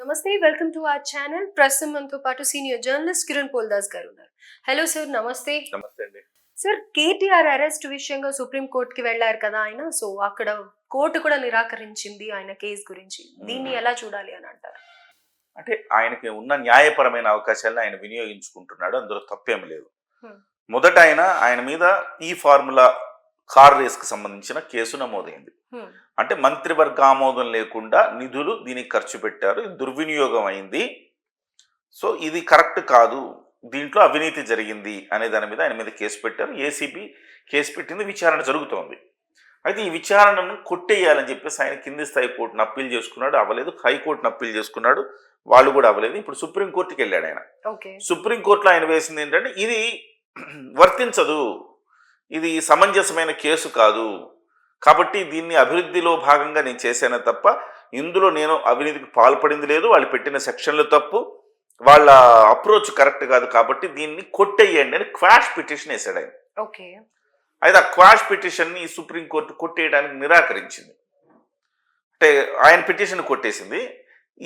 నమస్తే welcome to our channel. ప్రస్తుతం మనతో పాటు సీనియర్ జర్నలిస్ట్ కిరణ్ పోల్దాస్ గారు ఉన్నారు. హలో సార్, నమస్తే. నమస్తే అండి. సార్, కేటీఆర్ అరెస్ట్ విషయంగా సుప్రీం కోర్టుకి వెళ్ళారు కదా ఆయన. సో అక్కడ కోర్టు కూడా నిరాకరించింది ఆయన కేసు గురించి. దీన్ని ఎలా చూడాలి అని అంటారు? అంటే ఆయనకి ఉన్న న్యాయపరమైన అవకాశాలను ఆయన వినియోగించుకుంటున్నాడు, అందులో తప్పేం లేదు. మొదట ఆయన మీద ఈ ఫార్ములా కార్ రేస్ కి సంబంధించిన కేసు నమోదైంది. అంటే మంత్రివర్గ ఆమోదం లేకుండా నిధులు దీనికి ఖర్చు పెట్టారు, ఇది దుర్వినియోగం అయింది, సో ఇది కరెక్ట్ కాదు, దీంట్లో అవినీతి జరిగింది అనే దాని మీద ఆయన మీద కేసు పెట్టారు. ఏసీబీ కేసు పెట్టింది, విచారణ జరుగుతోంది. అయితే ఈ విచారణను కొట్టేయాలని చెప్పేసి ఆయన కింది స్థాయి కోర్టును అప్పీల్ చేసుకున్నాడు, అవ్వలేదు. హైకోర్టును అప్పీల్ చేసుకున్నాడు, వాళ్ళు కూడా అవ్వలేదు. ఇప్పుడు సుప్రీంకోర్టుకి వెళ్ళాడు ఆయన. సుప్రీంకోర్టులో ఆయన వేసింది ఏంటంటే ఇది వర్తించదు, ఇది సమంజసమైన కేసు కాదు, కాబట్టి దీన్ని అభివృద్ధిలో భాగంగా నేను చేశానే తప్ప ఇందులో నేను అవినీతికి పాల్పడింది లేదు, వాళ్ళు పెట్టిన సెక్షన్లు తప్పు, వాళ్ళ అప్రోచ్ కరెక్ట్ కాదు, కాబట్టి దీన్ని కొట్టేయండి అని క్వాష్ పిటిషన్ వేసాడు ఆయన. అయితే ఆ క్వాష్ పిటిషన్ని ఈ సుప్రీంకోర్టు కొట్టేయడానికి నిరాకరించింది. అంటే ఆయన పిటిషన్ కొట్టేసింది.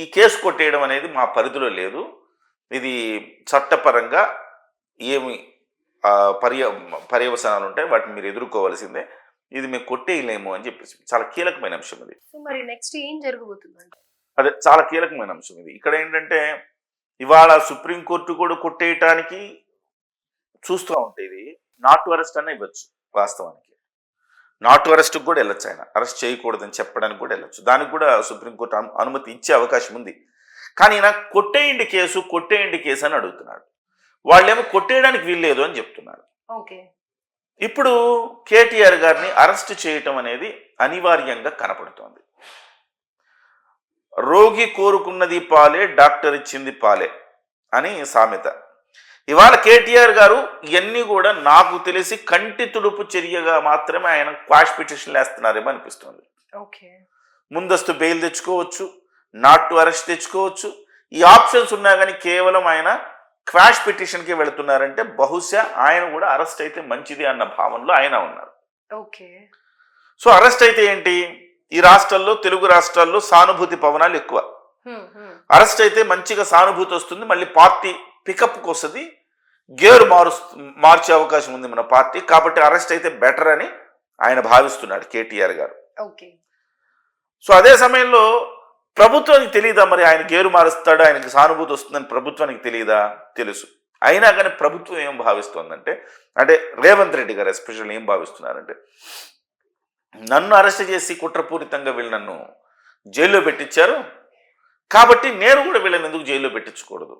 ఈ కేసు కొట్టేయడం అనేది మా పరిధిలో లేదు, ఇది చట్టపరంగా ఏమి పర్యవసానాలు ఉంటాయి, వాటిని మీరు ఎదుర్కోవాల్సిందే, ఇది మేము కొట్టేయలేము అని చెప్పేసి చాలా కీలకమైన అంశం ఇది. మరి నెక్స్ట్ ఏం జరగబోతుందంటే అదే చాలా కీలకమైన అంశం ఇది. ఇక్కడ ఏంటంటే ఇవాళ సుప్రీంకోర్టు కూడా కొట్టేయటానికి చూస్తూ ఉంటే ఇది నాట్ టు అరెస్ట్ అనే ఇవ్వచ్చు. వాస్తవానికి నాట్ టు అరెస్ట్కి కూడా వెళ్ళొచ్చు, ఆయన అరెస్ట్ చేయకూడదని చెప్పడానికి కూడా వెళ్ళొచ్చు, దానికి కూడా సుప్రీంకోర్టు అనుమతి ఇచ్చే అవకాశం ఉంది. కానీ ఈయన కొట్టేయండి కేసు అని అడుగుతున్నాడు, వాళ్ళేమో కొట్టేయడానికి వీల్లేదు అని చెప్తున్నారు. ఇప్పుడు కేటీఆర్ గారిని అరెస్ట్ చేయటం అనేది అనివార్యంగా కనపడుతోంది. రోగి కోరుకున్నది పాలే, డాక్టర్ ఇచ్చింది పాలే అని సామెత. ఇవాళ కేటీఆర్ గారు ఇవన్నీ కూడా నాకు తెలిసి కంటి తుడుపు చర్యగా మాత్రమే ఆయన క్వాష్ పిటిషన్లు వేస్తున్నారేమో అనిపిస్తుంది. ముందస్తు బెయిల్ తెచ్చుకోవచ్చు, నాట్ టు అరెస్ట్ తెచ్చుకోవచ్చు, ఈ ఆప్షన్స్ ఉన్నా కానీ కేవలం ఆయన క్వాష్ పిటిషన్కి వెళుతున్నారంటే బహుశా ఆయన కూడా అరెస్ట్ అయితే మంచిది అన్న భావనలో ఆయన ఉన్నారు. సో అరెస్ట్ అయితే ఏంటి, ఈ రాష్ట్రాల్లో తెలుగు రాష్ట్రాల్లో సానుభూతి పవనాలు ఎక్కువ. అరెస్ట్ అయితే మంచిగా సానుభూతి వస్తుంది, మళ్ళీ పార్టీ పికప్కి వస్తుంది, గేరు మార్చే అవకాశం ఉంది మన పార్టీ, కాబట్టి అరెస్ట్ అయితే బెటర్ అని ఆయన భావిస్తున్నాడు కేటీఆర్ గారు. సో అదే సమయంలో ప్రభుత్వానికి తెలియదా మరి ఆయన గేరు మారుస్తాడు, ఆయనకి సానుభూతి వస్తుందని ప్రభుత్వానికి తెలియదా? తెలుసు. అయినా కానీ ప్రభుత్వం ఏం భావిస్తోందంటే, అంటే రేవంత్ రెడ్డి గారు ఎస్పెషల్ ఏం భావిస్తున్నారంటే, నన్ను అరెస్ట్ చేసి కుట్రపూరితంగా వీళ్ళు నన్ను జైల్లో పెట్టించారు, కాబట్టి నేను కూడా వీళ్ళని ఎందుకు జైల్లో పెట్టించకూడదు.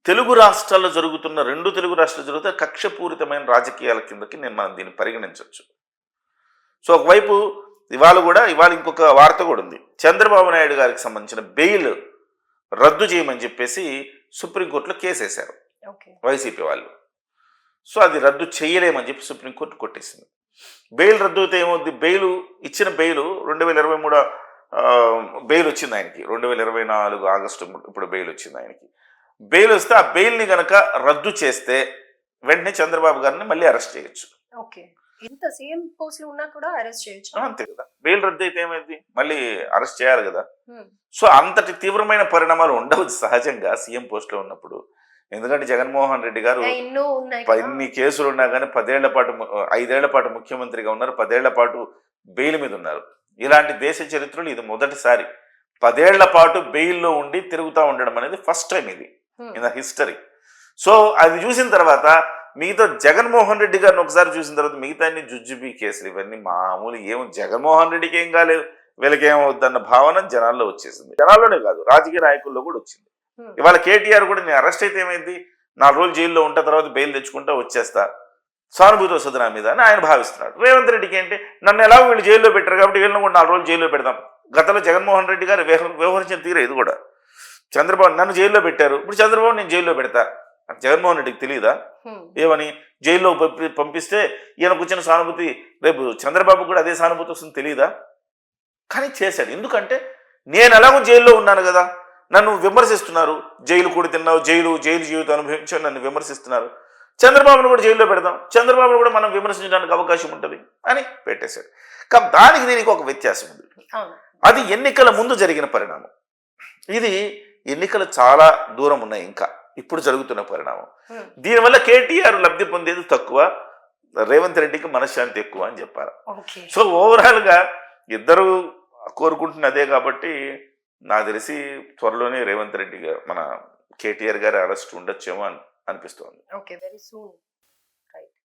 తెలుగు రాష్ట్రాల్లో జరుగుతున్న, రెండు తెలుగు రాష్ట్రాలు జరుగుతున్న కక్షపూరితమైన రాజకీయాల కిందకి మనం దీన్ని పరిగణించవచ్చు. సో ఒకవైపు ఇవాళ ఇంకొక వార్త కూడా ఉంది, చంద్రబాబు నాయుడు గారికి సంబంధించిన బెయిల్ రద్దు చేయమని చెప్పేసి సుప్రీంకోర్టులో కేసు వేశారు వైసీపీ వాళ్ళు. సో అది రద్దు చేయలేమని చెప్పి సుప్రీంకోర్టు కొట్టేసింది. బెయిల్ రద్దు అయితే ఏమవుద్ది, ఇచ్చిన బెయిల్ 2023 బెయిల్ వచ్చింది ఆయనకి, 2024 ఆగస్టు ఇప్పుడు బెయిల్ వచ్చింది ఆయనకి. బెయిల్ వస్తే ఆ బెయిల్ని గనక రద్దు చేస్తే వెంటనే చంద్రబాబు గారిని మళ్ళీ అరెస్ట్ చేయొచ్చు. అంతే కదా, బెయిల్ రద్దు అయితే ఏమైంది, మళ్ళీ అరెస్ట్ చేయాలి కదా. సో అంతటి తీవ్రమైన పరిణామాలు ఉండవు సహజంగా సీఎం పోస్ట్ లో ఉన్నప్పుడు. ఎందుకంటే జగన్మోహన్ రెడ్డి గారు ఇన్ని కేసులు ఉన్నా కానీ 5 ఏళ్ల పాటు ముఖ్యమంత్రిగా ఉన్నారు, 10 ఏళ్ల పాటు బెయిల్ మీద ఉన్నారు. ఇలాంటి దేశ చరిత్రలో ఇది మొదటిసారి 10 ఏళ్ల పాటు బెయిల్లో ఉండి తిరుగుతూ ఉండడం అనేది ఫస్ట్ టైం ఇది ఇన్ ద హిస్టరీ. సో అది చూసిన తర్వాత మిగతా జగన్మోహన్ రెడ్డి గారిని ఒకసారి చూసిన తర్వాత మిగతా జుజ్జుబీ కేసులు ఇవన్నీ మామూలు, జగన్మోహన్ రెడ్డికి ఏం కాలేదు, వీళ్ళకి ఏమవుద్దన్న భావన జనాల్లో వచ్చేసింది. జనాల్లోనే కాదు, రాజకీయ నాయకుల్లో కూడా వచ్చింది. ఇవాళ కేటీఆర్ కూడా నేను అరెస్ట్ అయితే ఏమైంది, 4 రోజులు జైల్లో ఉంటా, తర్వాత బెయిల్ తెచ్చుకుంటా వచ్చేస్తా, సానుభూతి వస్తుంది నా మీద అని ఆయన భావిస్తున్నాడు. రేవంత్ రెడ్డికి ఏంటి, నన్ను ఎలాగో వీళ్ళు జైల్లో పెట్టారు కాబట్టి వీళ్ళని కూడా 4 రోజులు జైల్లో పెడతాం. గతంలో జగన్మోహన్ రెడ్డి గారు వ్యవహరించిన తీరే ఇది కూడా. చంద్రబాబు నన్ను జైల్లో పెట్టారు, ఇప్పుడు చంద్రబాబు నేను జైల్లో పెడతా, జగన్మోహన్ రెడ్డికి తెలియదా ఏమని? జైల్లో పంపిస్తే ఈయనకు వచ్చిన సానుభూతి రేపు చంద్రబాబు కూడా అదే సానుభూతి వస్తుంది తెలియదా? కానీ చేశాడు. ఎందుకంటే నేను ఎలాగో జైల్లో ఉన్నాను కదా, నన్ను విమర్శిస్తున్నారు, జైలు కూడా తిన్నావు, జైలు జీవితం అనుభవించావు, నన్ను విమర్శిస్తున్నారు, చంద్రబాబును కూడా జైల్లో పెడదాం, చంద్రబాబును కూడా మనం విమర్శించడానికి అవకాశం ఉంటుంది అని పెట్టేశాడు. కాబట్టి దానికి దీనికి ఒక వ్యత్యాసం ఉంది. అది ఎన్నికల ముందు జరిగిన పరిణామం. ఇది ఎన్నికలు చాలా దూరం ఉన్నాయి ఇంకా, ఇప్పుడు జరుగుతున్న పరిణామం. Hmm. దీనివల్ల కేటీఆర్ లబ్ధి పొందేది తక్కువ, రేవంత్ రెడ్డికి మనశ్శాంతి ఎక్కువ అని చెప్పారు. ఓకే. సో ఓవరాల్గా ఇద్దరు కోరుకుంటున్న అదే కాబట్టి నాకు తెలిసి త్వరలోనే రేవంత్ రెడ్డి గారు మన కేటీఆర్ గారి అరెస్ట్ ఉండొచ్చేమో అని అనిపిస్తోంది. Okay, very soon.